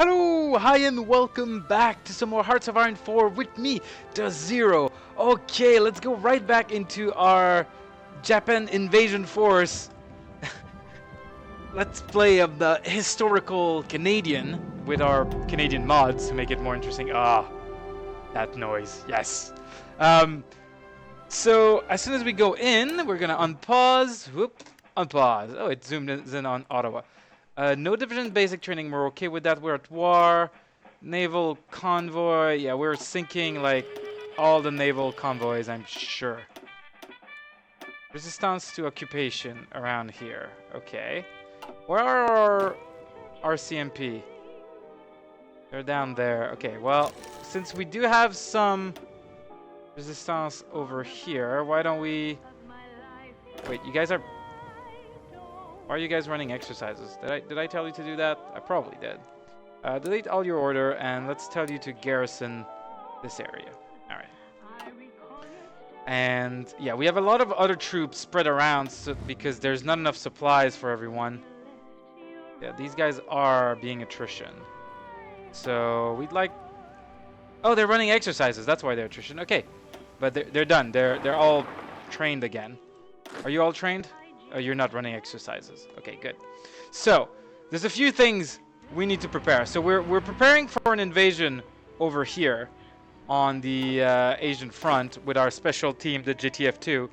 Hello, hi and welcome back to some more Hearts of Iron 4 with me, Dozero. Okay, let's go right back into our Japan invasion force. Let's play of the historical Canadian with our Canadian mods to make it more interesting. Ah, that noise, yes. Um, so as soon as we go in, we're gonna unpause. Whoop, unpause. Oh, it zoomed in on Ottawa. No division basic training, we're okay with that. We're at war. Naval Convoy, yeah, we're sinking like all the naval convoys, I'm sure. Resistance to occupation around here, okay. Where are our RCMP? They're down there, okay, well, since we do have some resistance over here, why don't we... Wait, you guys are... Why are you guys running exercises? Did I tell you to do that? I probably did. Delete all your order and let's tell you to garrison this area. Alright. And yeah, we have a lot of other troops spread around because there's not enough supplies for everyone. Yeah, these guys are being attrition. So we'd like... Oh, they're running exercises. That's why they're attrition. Okay. But they're done. They're all trained again. Are you all trained? Oh, you're not running exercises. Okay, good. So, there's a few things we need to prepare. So we're preparing for an invasion over here on the Asian front with our special team, the JTF2.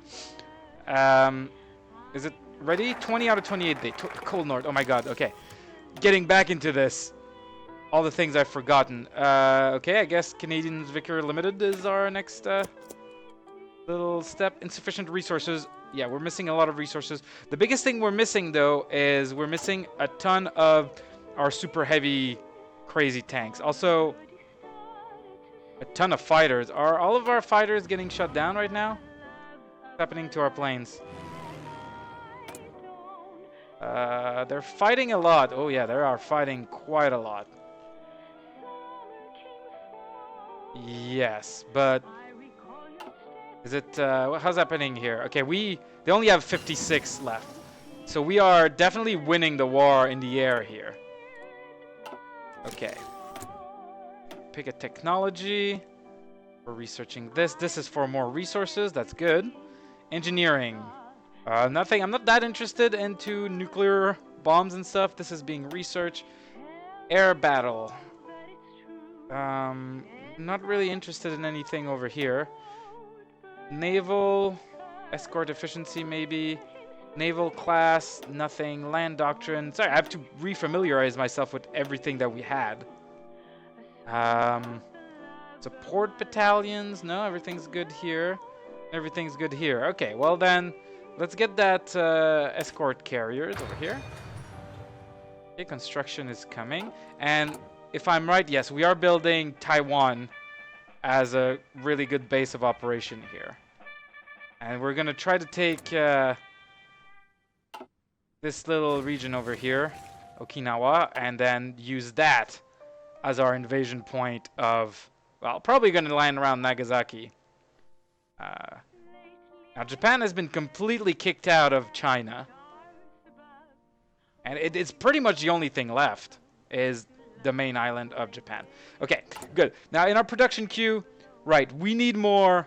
Is it ready? 20 out of 28 day. Cold North. Oh my god. Okay. Getting back into this. All the things I've forgotten. Okay, I guess Canadians Vicar Limited is our next little step. Insufficient resources. Yeah, we're missing a lot of resources. The biggest thing we're missing, though, is we're missing a ton of our super heavy, crazy tanks. Also, a ton of fighters. Are all of our fighters getting shut down right now? What's happening to our planes? They're fighting a lot. Oh, yeah, they are fighting quite a lot. Yes, but... Is it, how's happening here? Okay, they only have 56 left. So we are definitely winning the war in the air here. Okay. Pick a technology. We're researching this. This is for more resources. That's good. Engineering. Nothing. I'm not that interested into nuclear bombs and stuff. This is being researched. Air battle. Not really interested in anything over here. Naval escort efficiency, maybe. Naval class, nothing. Land doctrine. Sorry, I have to refamiliarize myself with everything that we had. Support battalions. No, everything's good here. Everything's good here. Okay, well then, let's get that escort carriers over here. Okay, construction is coming. And if I'm right, yes, we are building Taiwan as a really good base of operation here. And we're gonna try to take this little region over here, Okinawa, and then use that as our invasion point of, well, probably gonna land around Nagasaki. Now Japan has been completely kicked out of China. And it's pretty much the only thing left is the main island of Japan. Okay, good. Now in our production queue, right, we need more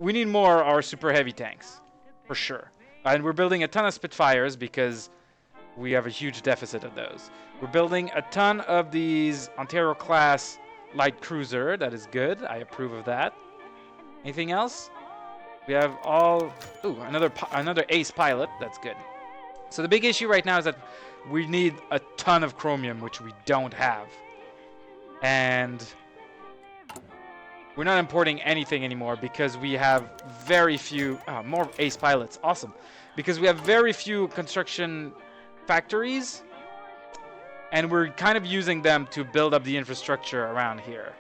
our super heavy tanks, for sure. And we're building a ton of Spitfires because we have a huge deficit of those. We're building a ton of these Ontario class light cruiser. That is good. I approve of that. Anything else? We have all... Ooh, another ace pilot. That's good. So the big issue right now is that we need a ton of chromium, which we don't have. And we're not importing anything anymore because we have very few... Oh, more ace pilots. Awesome. Because we have very few construction factories. And we're kind of using them to build up the infrastructure around here.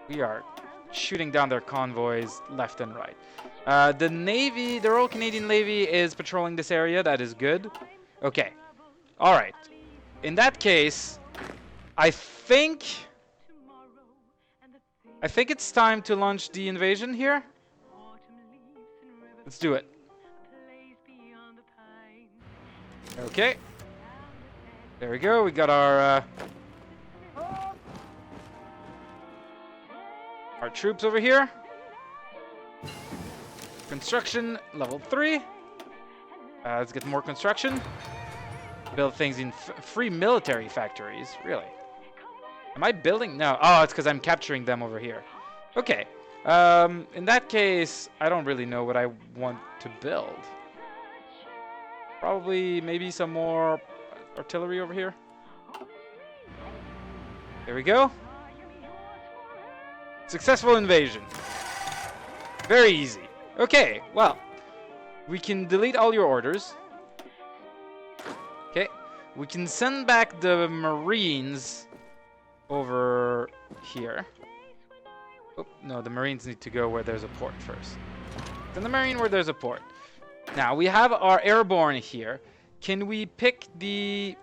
We are shooting down their convoys left and right. The Navy, the Royal Canadian Navy is patrolling this area. That is good. Okay. All right. In that case, I think it's time to launch the invasion here. Let's do it. Okay. There we go. We got our troops over here. Construction level 3. Let's get more construction. Build things in free military factories. Really? Am I building? No. Oh, it's because I'm capturing them over here. Okay. In that case, I don't really know what I want to build. Probably maybe some more artillery over here. There we go. Successful invasion. Very easy. Okay, well, we can delete all your orders. Okay, we can send back the Marines over here. Oh, no, the Marines need to go where there's a port first. Send the Marine where there's a port. Now, we have our airborne here. Can we pick the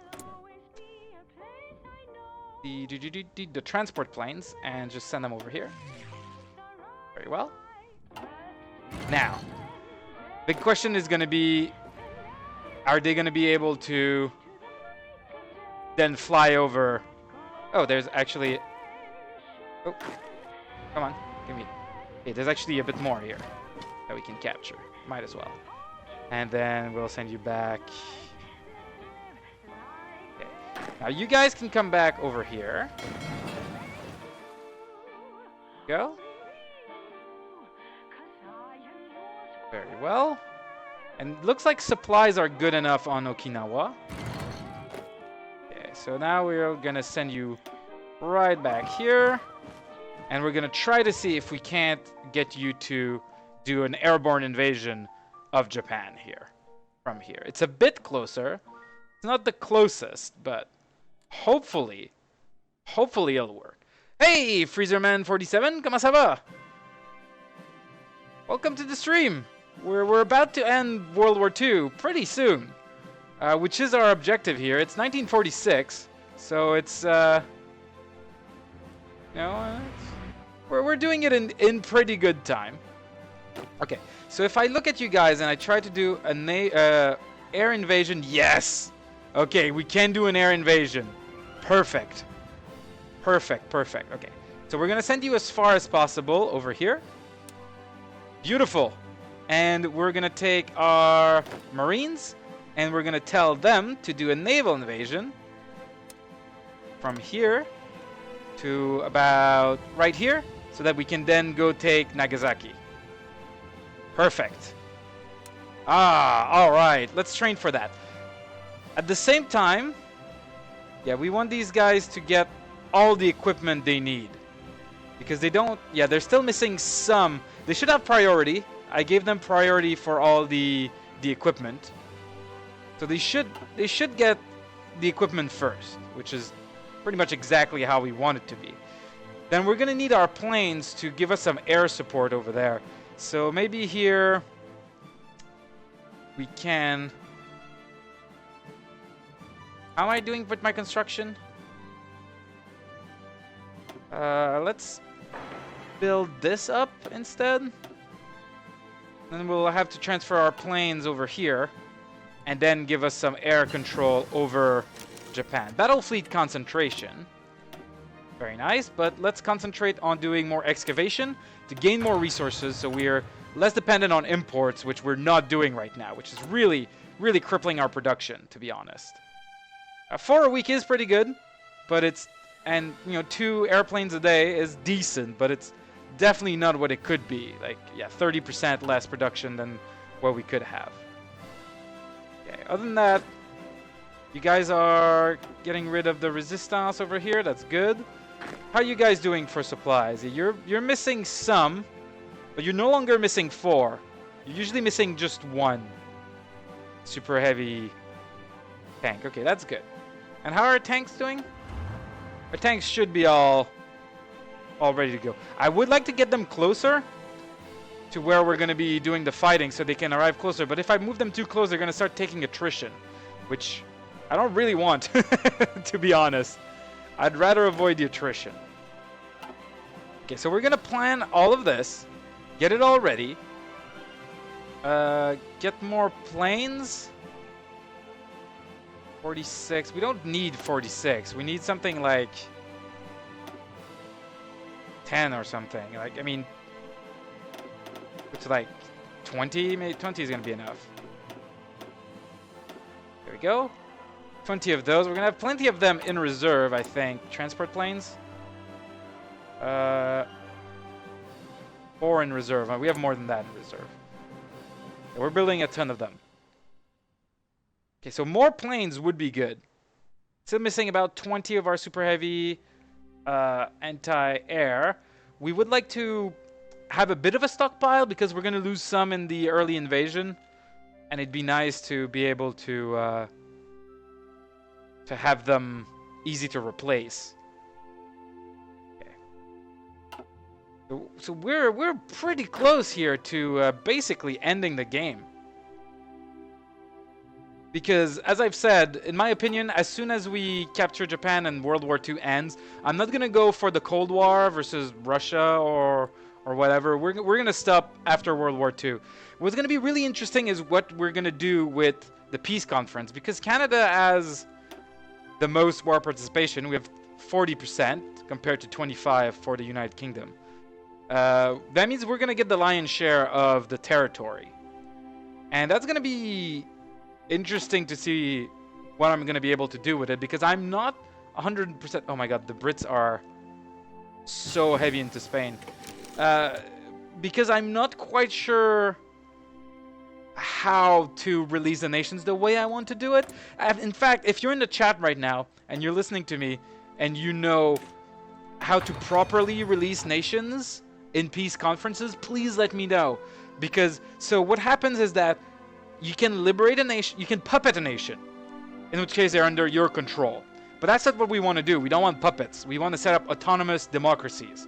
transport planes and just send them over here? Very well. Now, big question is going to be, are they going to be able to then fly over? Oh, there's actually... Oh, come on, give me... Okay, there's actually a bit more here that we can capture. Might as well. And then we'll send you back... Okay. Now, you guys can come back over here. Go. Very well. And looks like supplies are good enough on Okinawa. Okay, so now we're gonna send you right back here. And we're gonna try to see if we can't get you to do an airborne invasion of Japan here. From here. It's a bit closer. It's not the closest, but hopefully it'll work. Hey, Freezerman47, comment ça va? Welcome to the stream. We're about to end World War II pretty soon, which is our objective here. It's 1946, so it's we're doing it in pretty good time. Okay, so if I look at you guys and I try to do an air invasion, yes. Okay, we can do an air invasion. Perfect. Perfect. Okay, so we're gonna send you as far as possible over here. Beautiful. And we're going to take our Marines, and we're going to tell them to do a naval invasion from here to about right here, so that we can then go take Nagasaki. Perfect. All right. Let's train for that. At the same time, yeah, we want these guys to get all the equipment they need. Because they don't... Yeah, they're still missing some. They should have priority. I gave them priority for all the equipment. So they should get the equipment first, which is pretty much exactly how we want it to be. Then we're going to need our planes to give us some air support over there. So maybe here we can... How am I doing with my construction? Let's build this up instead. Then we'll have to transfer our planes over here and then give us some air control over Japan. Battle fleet concentration. Very nice, but let's concentrate on doing more excavation to gain more resources so we're less dependent on imports, which we're not doing right now, which is really, really crippling our production, to be honest. 4 a week is pretty good, but it's... And, 2 airplanes a day is decent, but it's definitely not what it could be. Like, yeah, 30% less production than what we could have. Okay, other than that, you guys are getting rid of the resistance over here. That's good. How are you guys doing for supplies? You're missing some, but you're no longer missing 4. You're usually missing just 1 super heavy tank. Okay, that's good. And how are our tanks doing? Our tanks should be all ready to go. I would like to get them closer to where we're going to be doing the fighting so they can arrive closer. But if I move them too close, they're going to start taking attrition, which I don't really want, to be honest. I'd rather avoid the attrition. Okay, so we're going to plan all of this, get it all ready, get more planes. 46. We don't need 46. We need something like 10 or something. Like, I mean, it's like 20. Maybe 20 is going to be enough. There we go. 20 of those. We're going to have plenty of them in reserve, I think. Transport planes. 4 in reserve. We have more than that in reserve. We're building a ton of them. Okay, so more planes would be good. Still missing about 20 of our super heavy anti-air. We would like to have a bit of a stockpile because we're going to lose some in the early invasion. And it'd be nice to be able to have them easy to replace. Okay. So we're pretty close here to basically ending the game. Because, as I've said, in my opinion, as soon as we capture Japan and World War II ends, I'm not going to go for the Cold War versus Russia or whatever. We're going to stop after World War II. What's going to be really interesting is what we're going to do with the peace conference. Because Canada has the most war participation. We have 40% compared to 25% for the United Kingdom. That means we're going to get the lion's share of the territory. And that's going to be interesting to see what I'm going to be able to do with it, because I'm not 100%. Oh my god, the Brits are so heavy into Spain. Because I'm not quite sure how to release the nations the way I want to do it. In fact, if you're in the chat right now and you're listening to me and you know how to properly release nations in peace conferences, please let me know. Because so what happens is that you can liberate a nation, you can puppet a nation, in which case they're under your control. But that's not what we want to do. We don't want puppets. We want to set up autonomous democracies.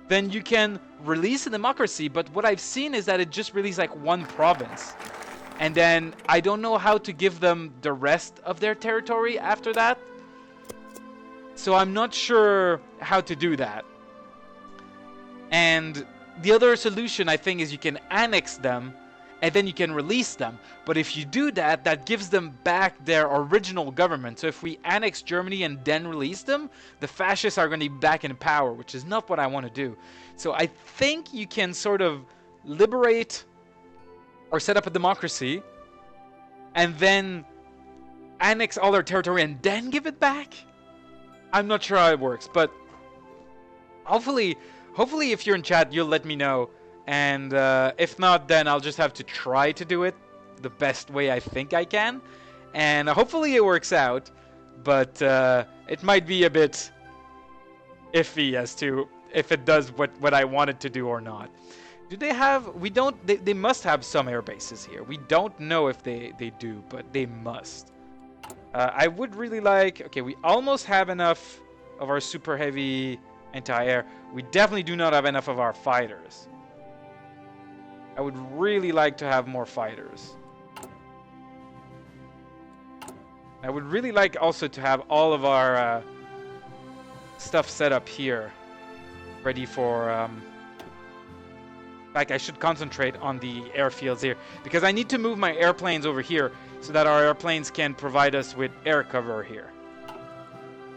Then you can release a democracy, but what I've seen is that it just releases like one province. And then I don't know how to give them the rest of their territory after that. So I'm not sure how to do that. And the other solution, I think, is you can annex them and then you can release them. But if you do that, that gives them back their original government. So if we annex Germany and then release them, the fascists are going to be back in power, which is not what I want to do. So I think you can sort of liberate or set up a democracy and then annex all their territory and then give it back. I'm not sure how it works, but hopefully if you're in chat, you'll let me know. And if not, then I'll just have to try to do it the best way I think I can. And hopefully it works out. But it might be a bit iffy as to if it does what I want it to do or not. Do they have... They must have some air bases here. We don't know if they do, but they must. I would really like... Okay, we almost have enough of our super heavy anti-air. We definitely do not have enough of our fighters. I would really like to have more fighters. I would really like also to have all of our stuff set up here, ready for... like, I should concentrate on the airfields here, because I need to move my airplanes over here so that our airplanes can provide us with air cover here.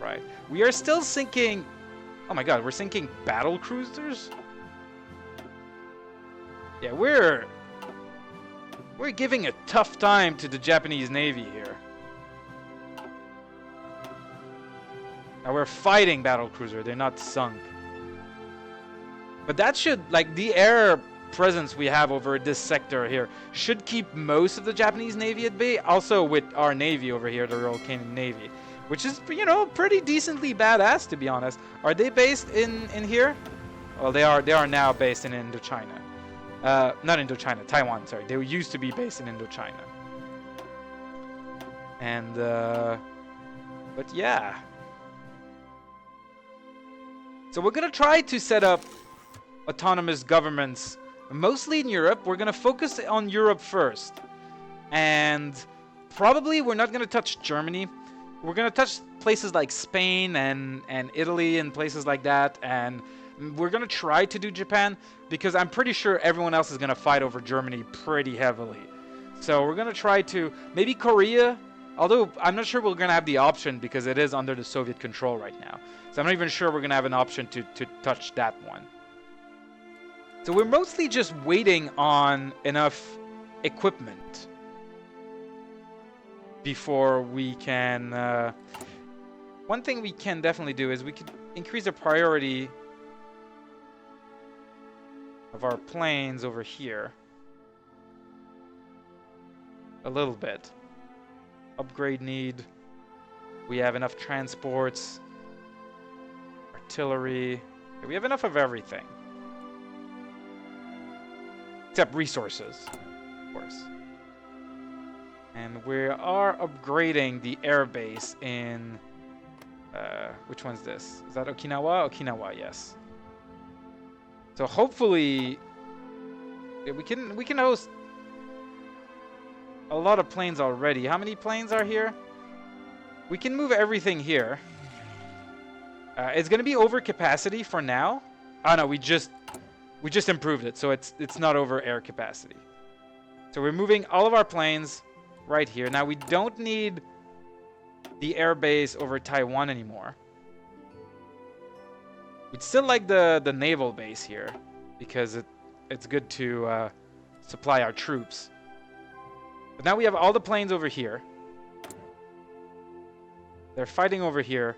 Right. We are still sinking... Oh my god, we're sinking battle cruisers? Yeah, we're giving a tough time to the Japanese Navy here. Now we're fighting battlecruiser, they're not sunk. But that should, like, the air presence we have over this sector here should keep most of the Japanese Navy at bay. Also with our Navy over here, the Royal Canadian Navy, which is, you know, pretty decently badass, to be honest. Are they based in here? Well, they are now based in Indochina. Not Indochina, Taiwan, sorry. They used to be based in Indochina. And, but yeah. So we're going to try to set up autonomous governments, mostly in Europe. We're going to focus on Europe first. And probably we're not going to touch Germany. We're going to touch places like Spain and Italy and places like that. And we're going to try to do Japan, because I'm pretty sure everyone else is going to fight over Germany pretty heavily. So we're going to try to... Maybe Korea Although I'm not sure we're going to have the option because it is under the Soviet control right now. So I'm not even sure we're going to have an option to touch that one. So we're mostly just waiting on enough equipment before we can... one thing we can definitely do is we could increase the priority of our planes over here a little bit. Upgrade need. We have enough transports, artillery. We have enough of everything. Except resources, of course. And we are upgrading the airbase in... which one's this? Is that Okinawa? Okinawa, yes. So hopefully... yeah, we can host a lot of planes already. How many planes are here? We can move everything here. It's going to be over capacity for now. Oh no, we just improved it, so it's not over air capacity. So we're moving all of our planes right here. Now we don't need the air base over Taiwan anymore. We'd still like the naval base here because it's good to supply our troops. But now we have all the planes over here. They're fighting over here.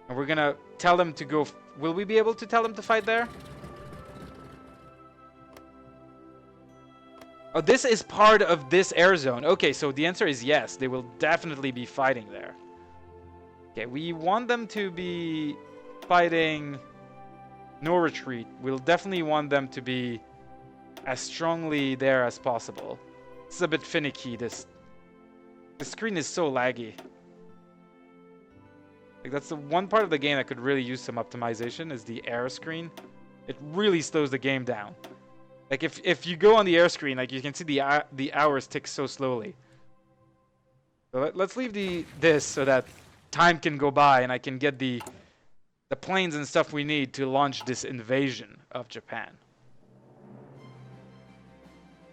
And we're going to tell them to go... will we be able to tell them to fight there? Oh, this is part of this air zone. Okay, so the answer is yes. They will definitely be fighting there. Okay, we want them to be fighting no retreat. We'll definitely want them to be as strongly there as possible. It's a bit finicky. The screen is so laggy. Like, that's the one part of the game that could really use some optimization is the air screen. It really slows the game down. Like if you go on the air screen, like you can see the hours tick so slowly. So let's leave this so that time can go by and I can get the planes and stuff we need to launch this invasion of Japan.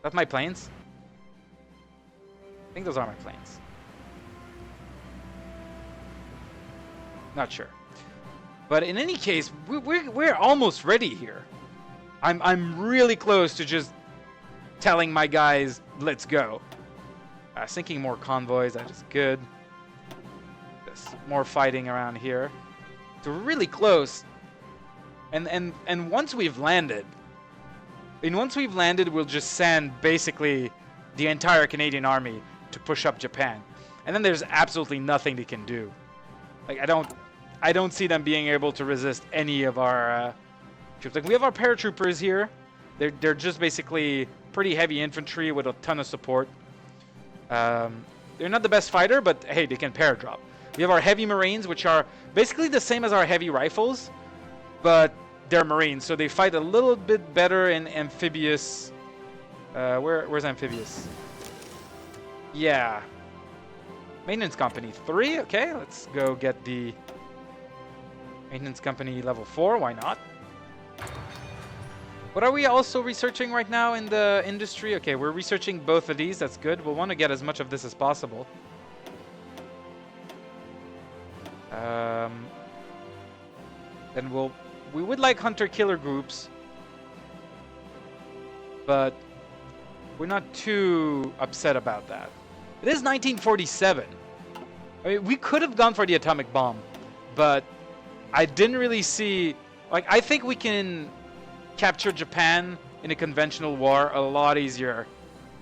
That's my planes? I think those are my planes. Not sure. But in any case, we're almost ready here. I'm really close to just telling my guys, let's go. Sinking more convoys, that is good. There's more fighting around here. So we're really close. And once we've landed, we'll just send basically the entire Canadian army to push up Japan. And then there's absolutely nothing they can do. Like I don't see them being able to resist any of our troops. Like we have our paratroopers here. They're just basically pretty heavy infantry with a ton of support. They're not the best fighter, but hey, they can paradrop. We have our heavy marines, which are basically the same as our heavy rifles, but they're marines, so they fight a little bit better in amphibious. Where's amphibious? Yeah. Maintenance Company 3, okay, let's go get the Maintenance Company level 4, why not? What are we also researching right now in the industry? Okay, we're researching both of these, that's good. We'll want to get as much of this as possible. Then we would like hunter-killer groups, but we're not too upset about that. It is 1947. I mean, we could have gone for the atomic bomb, but I didn't really see... Like, I think we can capture Japan in a conventional war a lot easier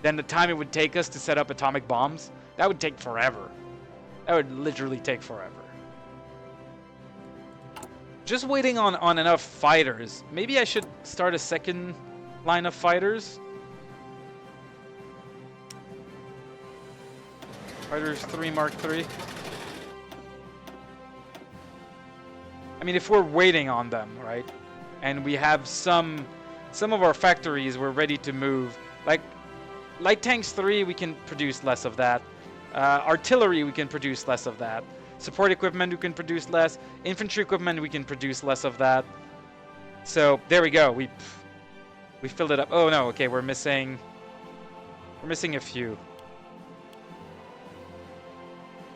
than the time it would take us to set up atomic bombs. That would take forever. That would literally take forever. Just waiting on enough fighters. Maybe I should start a second line of fighters. Fighters 3 Mark 3. I mean, if we're waiting on them, right? And we have some of our factories we're ready to move. Like light tanks 3, we can produce less of that. Artillery, we can produce less of that. Support equipment, we can produce less. Infantry equipment, we can produce less of that. So there we go. We filled it up. Oh no, okay, we're missing a few.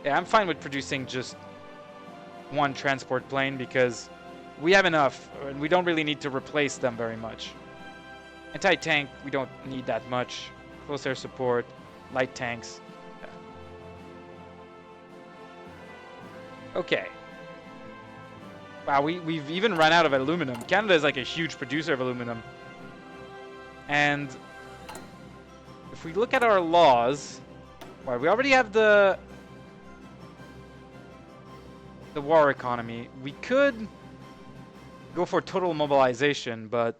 Yeah, I'm fine with producing just one transport plane because we have enough and we don't really need to replace them very much. Anti-tank, we don't need that much. Close air support, light tanks. Yeah. Okay. Wow, we've even run out of aluminum. Canada is like a huge producer of aluminum. And if we look at our laws, well, we already have the war economy. We could go for total mobilization, but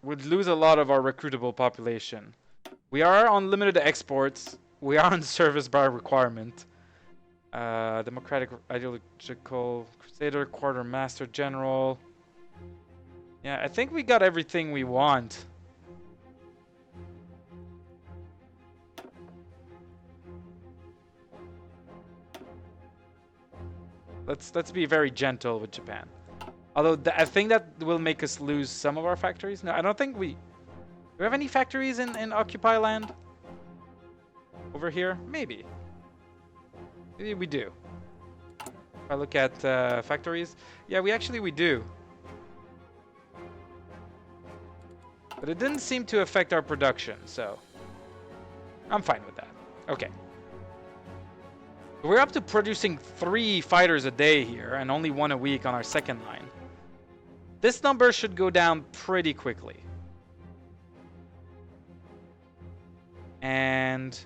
would lose a lot of our recruitable population. We are on limited exports. We are on service by requirement. Democratic, ideological, crusader, quartermaster general. Yeah, I think we got everything we want. Let's be very gentle with Japan. Although I think that will make us lose some of our factories. No, I don't think we... Do we have any factories in Occupy land? Over here? Maybe. Maybe we do. If I look at factories. Yeah, we do. But it didn't seem to affect our production, so... I'm fine with that. Okay. We're up to producing 3 fighters a day here, and only 1 a week on our second line. This number should go down pretty quickly. And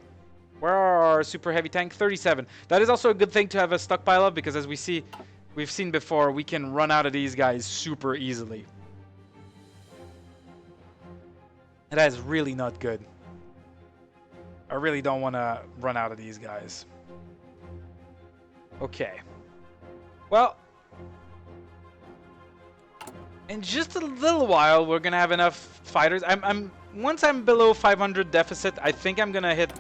where are our super heavy tank? 37. That is also a good thing to have a stockpile of, because as we've seen before, we can run out of these guys super easily. And that is really not good. I really don't want to run out of these guys. Okay. Well, in just a little while, we're gonna have enough fighters. Once I'm below 500 deficit, I think I'm gonna hit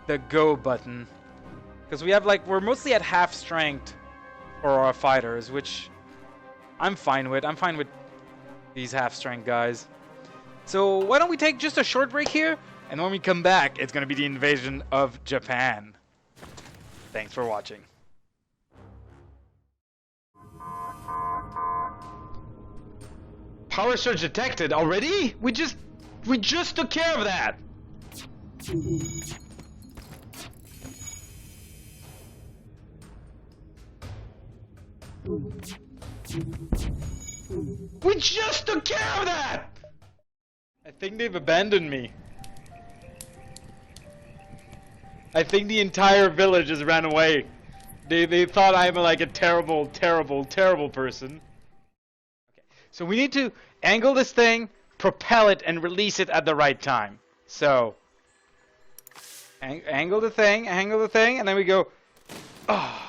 the go button, because we're mostly at half strength for our fighters, which I'm fine with. I'm fine with these half strength guys. So why don't we take just a short break here, and when we come back, it's gonna be the invasion of Japan. Thanks for watching. Power surge detected already? We just took care of that. We just took care of that. I think they've abandoned me. I think the entire village has ran away. They thought I'm like a terrible, terrible, terrible person. So we need to angle this thing, propel it, and release it at the right time. So, angle the thing, and then we go, oh.